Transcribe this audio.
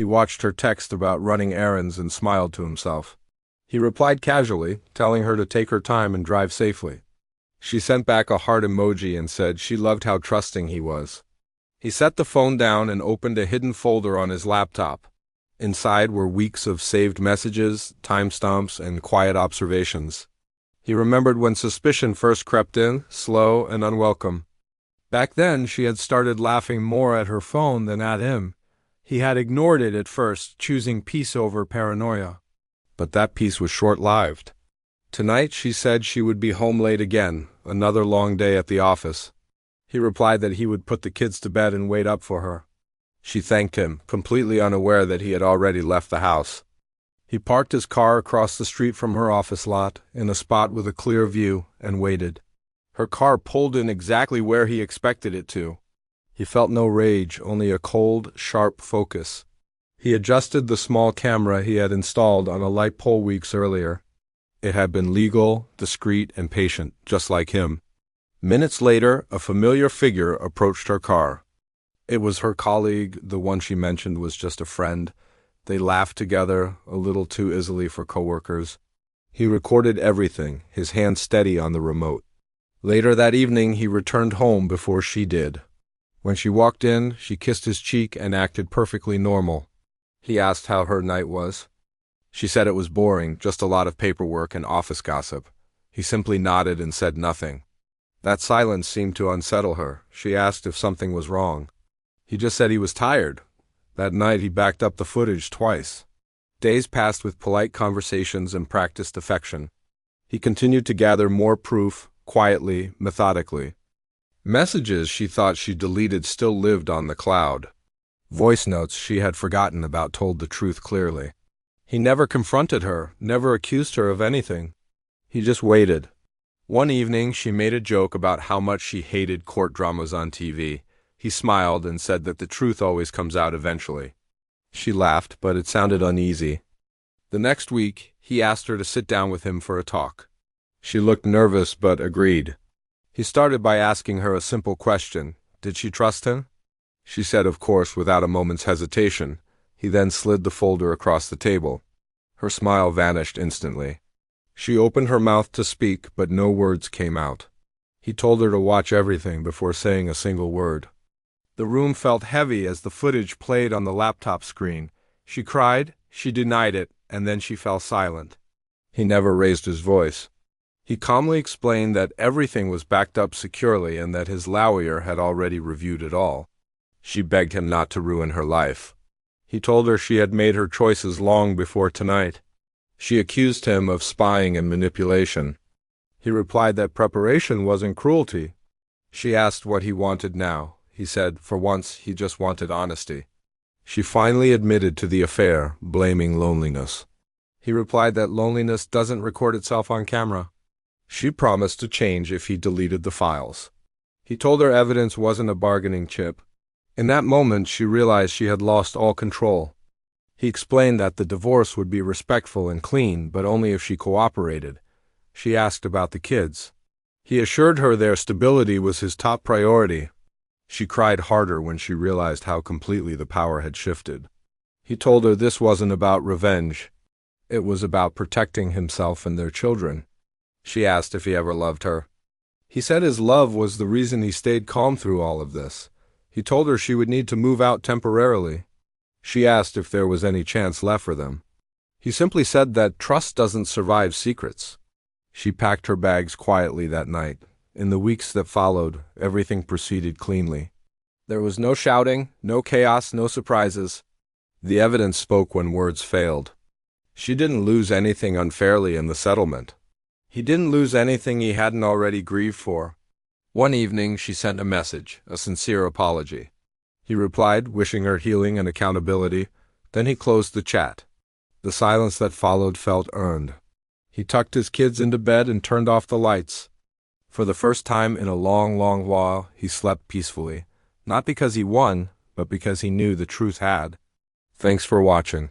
He watched her text about running errands and smiled to himself. He replied casually, telling her to take her time and drive safely. She sent back a heart emoji and said she loved how trusting he was. He set the phone down and opened a hidden folder on his laptop. Inside were weeks of saved messages, timestamps, and quiet observations. He remembered when suspicion first crept in, slow and unwelcome. Back then, she had started laughing more at her phone than at him. He had ignored it at first, choosing peace over paranoia. But that peace was short-lived. Tonight, she said she would be home late again, another long day at the office. He replied that he would put the kids to bed and wait up for her. She thanked him, completely unaware that he had already left the house. He parked his car across the street from her office lot, in a spot with a clear view, and waited. Her car pulled in exactly where he expected it to. He felt no rage, only a cold, sharp focus. He adjusted the small camera he had installed on a light pole weeks earlier. It had been legal, discreet, and patient, just like him. Minutes later, a familiar figure approached her car. It was her colleague. The one she mentioned was just a friend. They laughed together, a little too easily for coworkers. He recorded everything, his hand steady on the remote. Later that evening, he returned home before she did. When she walked in, she kissed his cheek and acted perfectly normal. He asked how her night was. She said it was boring, just a lot of paperwork and office gossip. He simply nodded and said nothing. That silence seemed to unsettle her. She asked if something was wrong. He just said he was tired. That night he backed up the footage twice. Days passed with polite conversations and practiced affection. He continued to gather more proof, quietly, methodically. Messages she thought she deleted still lived on the cloud. Voice notes she had forgotten about told the truth clearly. He never confronted her, never accused her of anything. He just waited. One evening she made a joke about how much she hated court dramas on TV. He smiled and said that the truth always comes out eventually. She laughed, but it sounded uneasy. The next week, he asked her to sit down with him for a talk. She looked nervous but agreed. He started by asking her a simple question. Did she trust him? She said, of course, without a moment's hesitation. He then slid the folder across the table. Her smile vanished instantly. She opened her mouth to speak, but no words came out. He told her to watch everything before saying a single word. The room felt heavy as the footage played on the laptop screen. She cried, she denied it, and then she fell silent. He never raised his voice. He calmly explained that everything was backed up securely and that his lawyer had already reviewed it all. She begged him not to ruin her life. He told her she had made her choices long before tonight. She accused him of spying and manipulation. He replied that preparation wasn't cruelty. She asked what he wanted now. He said, for once, he just wanted honesty. She finally admitted to the affair, blaming loneliness. He replied that loneliness doesn't record itself on camera. She promised to change if he deleted the files. He told her evidence wasn't a bargaining chip. In that moment, she realized she had lost all control. He explained that the divorce would be respectful and clean, but only if she cooperated. She asked about the kids. He assured her their stability was his top priority. She cried harder when she realized how completely the power had shifted. He told her this wasn't about revenge. It was about protecting himself and their children. She asked if he ever loved her. He said his love was the reason he stayed calm through all of this. He told her she would need to move out temporarily. She asked if there was any chance left for them. He simply said that trust doesn't survive secrets. She packed her bags quietly that night. In the weeks that followed, everything proceeded cleanly. There was no shouting, no chaos, no surprises. The evidence spoke when words failed. She didn't lose anything unfairly in the settlement. He didn't lose anything he hadn't already grieved for. One evening, she sent a message, a sincere apology. He replied, wishing her healing and accountability. Then he closed the chat. The silence that followed felt earned. He tucked his kids into bed and turned off the lights. For the first time in a long, long while, he slept peacefully. Not because he won, but because he knew the truth had. Thanks for watching.